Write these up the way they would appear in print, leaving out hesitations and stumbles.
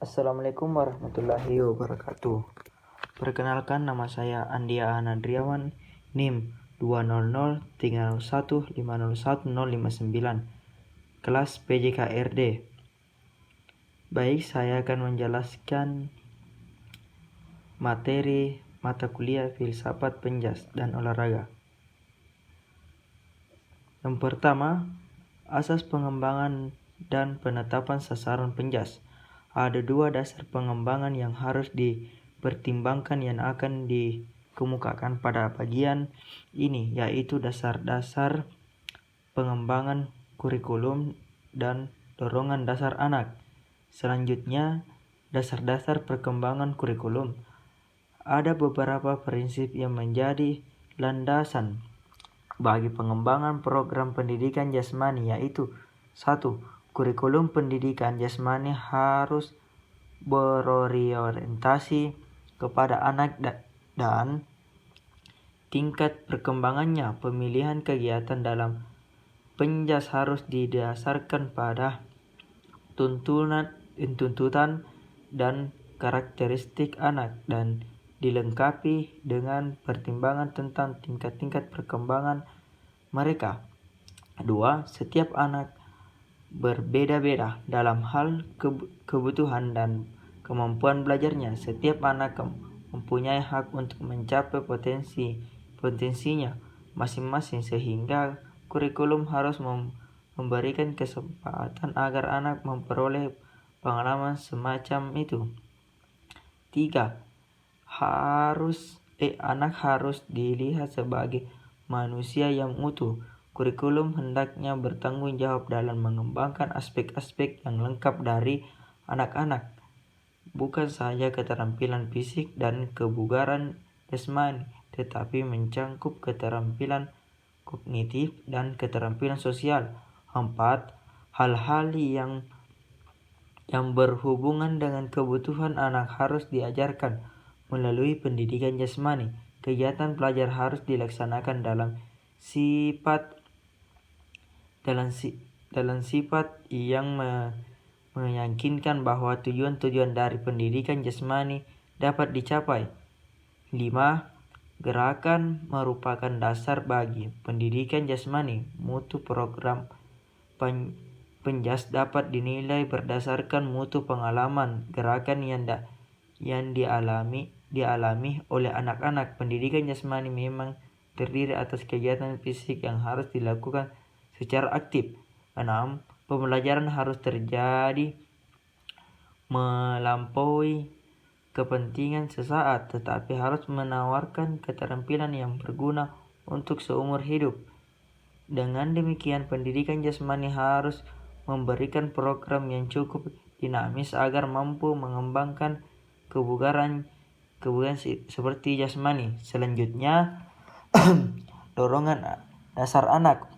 Assalamualaikum warahmatullahi wabarakatuh. Perkenalkan, nama saya Andia Anadriawan, NIM 2003015010059, kelas PJKRD. Baik, saya akan menjelaskan materi mata kuliah filsafat penjas dan olahraga. Yang pertama, asas pengembangan dan penetapan sasaran penjas. Ada dua dasar pengembangan yang harus dipertimbangkan yang akan dikemukakan pada bagian ini, yaitu dasar-dasar pengembangan kurikulum dan dorongan dasar anak. Selanjutnya, dasar-dasar perkembangan kurikulum. Ada beberapa prinsip yang menjadi landasan bagi pengembangan program pendidikan jasmani, yaitu 1. Kurikulum pendidikan jasmani harus berorientasi kepada anak dan tingkat perkembangannya. Pemilihan kegiatan dalam penjas harus didasarkan pada tuntutan dan karakteristik anak dan dilengkapi dengan pertimbangan tentang tingkat-tingkat perkembangan mereka. 2. Setiap anak berbeda-beda dalam hal kebutuhan dan kemampuan belajarnya. Setiap anak mempunyai hak untuk mencapai potensinya masing-masing, sehingga kurikulum harus memberikan kesempatan agar anak memperoleh pengalaman semacam itu. 3. Anak harus dilihat sebagai manusia yang utuh. Kurikulum hendaknya bertanggung jawab dalam mengembangkan aspek-aspek yang lengkap dari anak-anak, bukan saja keterampilan fisik dan kebugaran jasmani, tetapi mencangkup keterampilan kognitif dan keterampilan sosial. 4. Hal-hal yang berhubungan dengan kebutuhan anak harus diajarkan melalui pendidikan jasmani. Kegiatan belajar harus dilaksanakan dalam sifat yang meyakinkan bahwa tujuan-tujuan dari pendidikan jasmani dapat dicapai. 5. Gerakan merupakan dasar bagi pendidikan jasmani. Mutu program penjas dapat dinilai berdasarkan mutu pengalaman gerakan yang dialami oleh anak-anak. Pendidikan jasmani memang terdiri atas kegiatan fisik yang harus dilakukan secara aktif. 6. Pembelajaran harus terjadi melampaui kepentingan sesaat, tetapi harus menawarkan keterampilan yang berguna untuk seumur hidup. Dengan demikian, pendidikan jasmani harus memberikan program yang cukup dinamis agar mampu mengembangkan kebugaran seperti jasmani. Selanjutnya, dorongan dasar anak.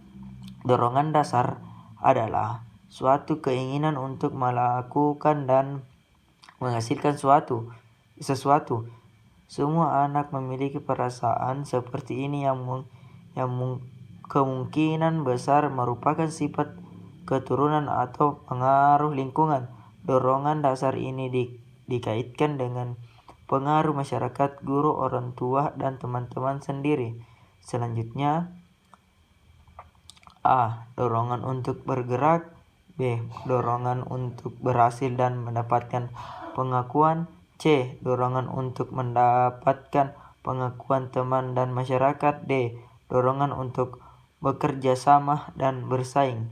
Dorongan dasar adalah suatu keinginan untuk melakukan dan menghasilkan sesuatu. Semua anak memiliki perasaan seperti ini yang kemungkinan besar merupakan sifat keturunan atau pengaruh lingkungan. Dorongan dasar ini dikaitkan dengan pengaruh masyarakat, guru, orang tua, dan teman-teman sendiri. Selanjutnya, A. Dorongan untuk bergerak. B. Dorongan untuk berhasil dan mendapatkan pengakuan. C. Dorongan untuk mendapatkan pengakuan teman dan masyarakat. D. Dorongan untuk bekerja sama dan bersaing.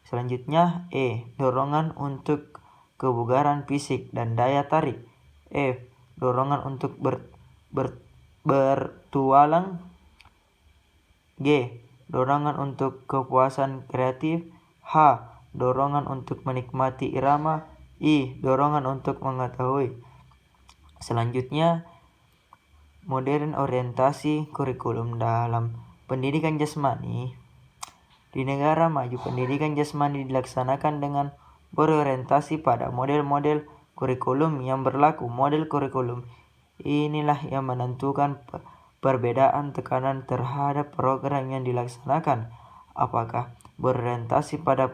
Selanjutnya, E. Dorongan untuk kebugaran fisik dan daya tarik. F. Dorongan untuk bertualang. G. Dorongan untuk kepuasan kreatif. H. Dorongan untuk menikmati irama. I. Dorongan untuk mengetahui. Selanjutnya, modern orientasi kurikulum dalam pendidikan jasmani. Di negara maju, pendidikan jasmani dilaksanakan dengan berorientasi pada model-model kurikulum yang berlaku. Model kurikulum inilah yang menentukan perbedaan tekanan terhadap program yang dilaksanakan. Apakah berorientasi pada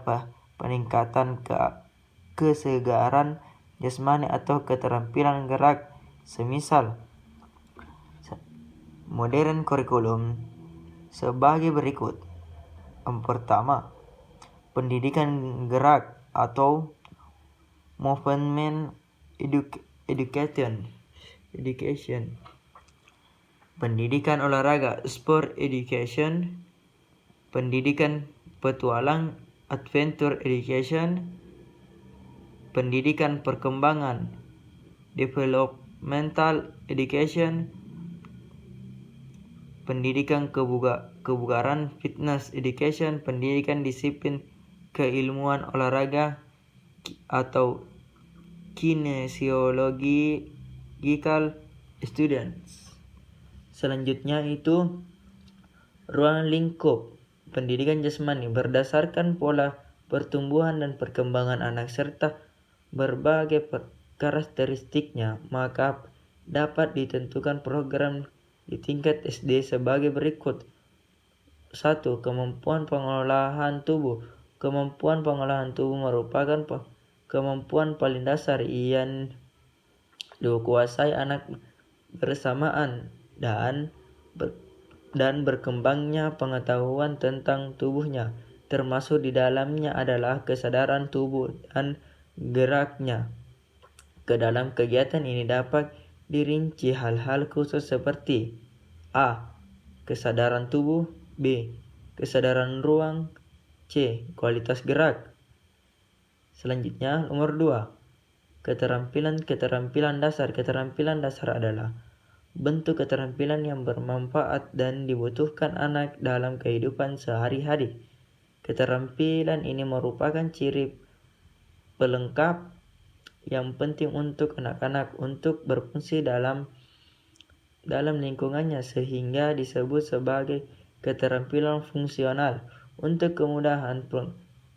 peningkatan kesegaran jasmani atau keterampilan gerak. Semisal modern kurikulum sebagai berikut. Yang pertama, pendidikan gerak atau movement education. Pendidikan olahraga sport education. Pendidikan petualang adventure education. Pendidikan perkembangan developmental education. Pendidikan kebugaran fitness education. Pendidikan disiplin keilmuan olahraga atau kinesiological students. Selanjutnya itu ruang lingkup pendidikan jasmani berdasarkan pola pertumbuhan dan perkembangan anak serta berbagai karakteristiknya, maka dapat ditentukan program di tingkat SD sebagai berikut. 1. Kemampuan pengolahan tubuh. Kemampuan pengolahan tubuh merupakan kemampuan paling dasar yang dikuasai anak bersamaan dan berkembangnya pengetahuan tentang tubuhnya, termasuk di dalamnya adalah kesadaran tubuh dan geraknya. Ke dalam kegiatan ini dapat dirinci hal-hal khusus seperti A. Kesadaran tubuh. B. Kesadaran ruang. C. Kualitas gerak. Selanjutnya nomor 2. Keterampilan dasar. Keterampilan dasar adalah bentuk keterampilan yang bermanfaat dan dibutuhkan anak dalam kehidupan sehari-hari. Keterampilan ini merupakan ciri pelengkap yang penting untuk anak-anak untuk berfungsi dalam lingkungannya sehingga disebut sebagai keterampilan fungsional. Untuk kemudahan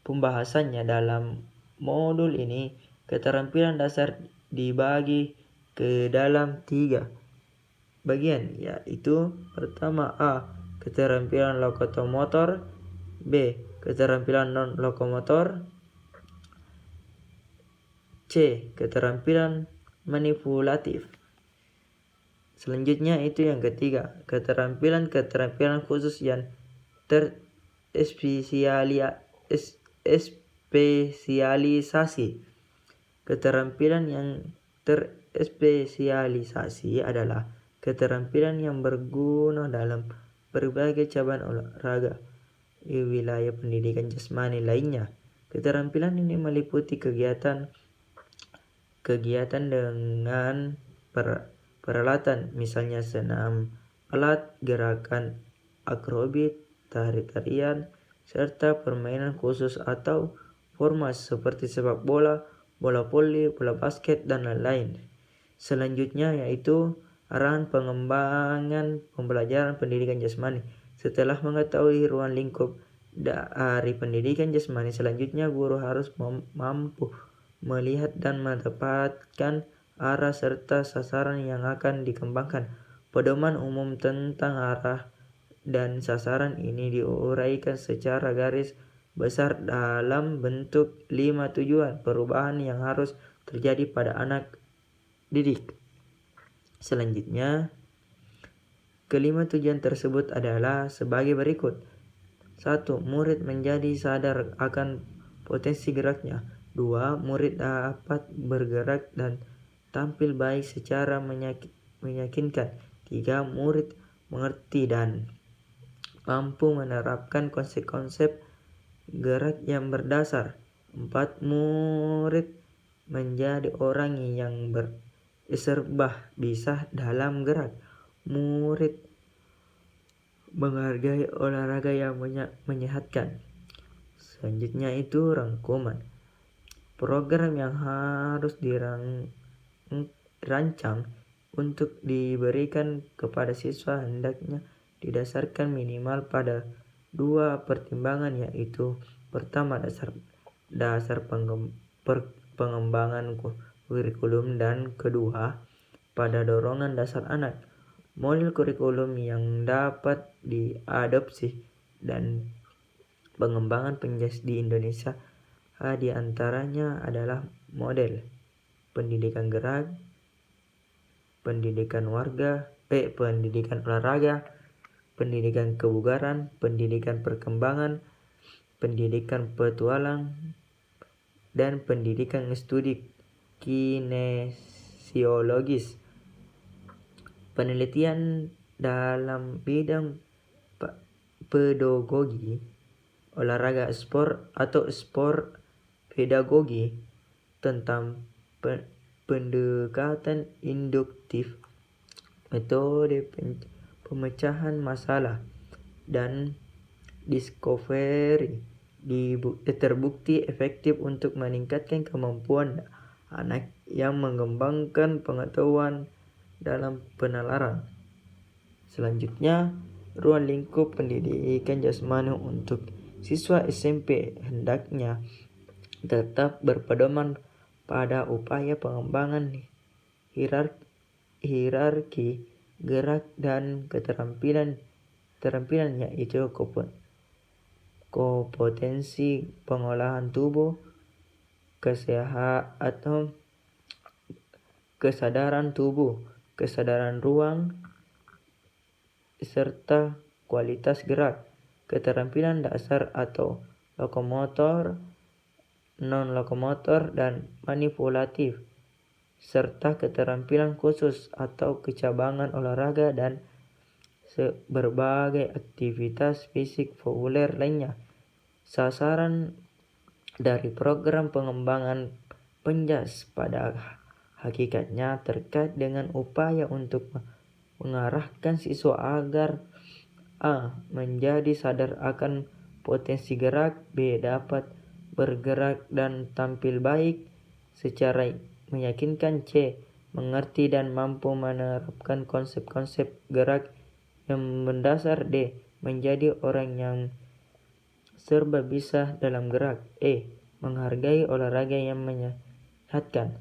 pembahasannya dalam modul ini, keterampilan dasar dibagi ke dalam 3 bagian, yaitu pertama A. Keterampilan lokomotor. B. Keterampilan non-lokomotor. C. Keterampilan manipulatif. Selanjutnya itu yang ketiga, keterampilan khusus yang terspesialisasi. Keterampilan yang terspesialisasi adalah keterampilan yang berguna dalam berbagai cabang olahraga di wilayah pendidikan jasmani lainnya. Keterampilan ini meliputi kegiatan dengan peralatan, misalnya senam alat, gerakan akrobik, tari-tarian, serta permainan khusus atau formal seperti sepak bola, bola voli, bola basket, dan lain-lain. Selanjutnya yaitu arahan pengembangan pembelajaran pendidikan jasmani. Setelah mengetahui ruang lingkup dari pendidikan jasmani, selanjutnya guru harus mampu melihat dan mendapatkan arah serta sasaran yang akan dikembangkan. Pedoman umum tentang arah dan sasaran ini diuraikan secara garis besar dalam bentuk 5 tujuan perubahan yang harus terjadi pada anak didik. Selanjutnya, kelima tujuan tersebut adalah sebagai berikut. 1. Murid menjadi sadar akan potensi geraknya. 2. Murid dapat bergerak dan tampil baik secara meyakinkan. 3. Murid mengerti dan mampu menerapkan konsep-konsep gerak yang berdasar. 4. Murid menjadi orang yang serba bisa dalam gerak. Murid menghargai olahraga yang menyehatkan. Selanjutnya itu rangkuman. Program yang harus dirancang untuk diberikan kepada siswa hendaknya didasarkan minimal pada 2 pertimbangan, yaitu pertama dasar pengembangan kurikulum dan kedua pada dorongan dasar anak. Model kurikulum yang dapat diadopsi dan pengembangan penjas di Indonesia di antaranya adalah model pendidikan gerak, pendidikan olahraga, pendidikan kebugaran, pendidikan perkembangan, pendidikan petualang, dan pendidikan studi kinesiologis. Penelitian dalam bidang pedagogi, olahraga sport atau sport pedagogi tentang pendekatan induktif, metode pemecahan masalah, dan discovery terbukti efektif untuk meningkatkan kemampuan anak yang mengembangkan pengetahuan dalam penalaran. Selanjutnya, ruang lingkup pendidikan jasmani untuk siswa SMP hendaknya tetap berpedoman pada upaya pengembangan hierarki gerak dan keterampilan yaitu kompetensi pengolahan tubuh, kesadaran tubuh, kesadaran ruang, serta kualitas gerak, keterampilan dasar atau lokomotor, non-lokomotor, dan manipulatif, serta keterampilan khusus atau kecabangan olahraga dan berbagai aktivitas fisik populer lainnya. Sasaran dari program pengembangan penjas pada hakikatnya terkait dengan upaya untuk mengarahkan siswa agar A. menjadi sadar akan potensi gerak, B. dapat bergerak dan tampil baik secara meyakinkan, C. mengerti dan mampu menerapkan konsep-konsep gerak yang mendasar, D. menjadi orang yang serba bisa dalam gerak, E. menghargai olahraga yang menyehatkan.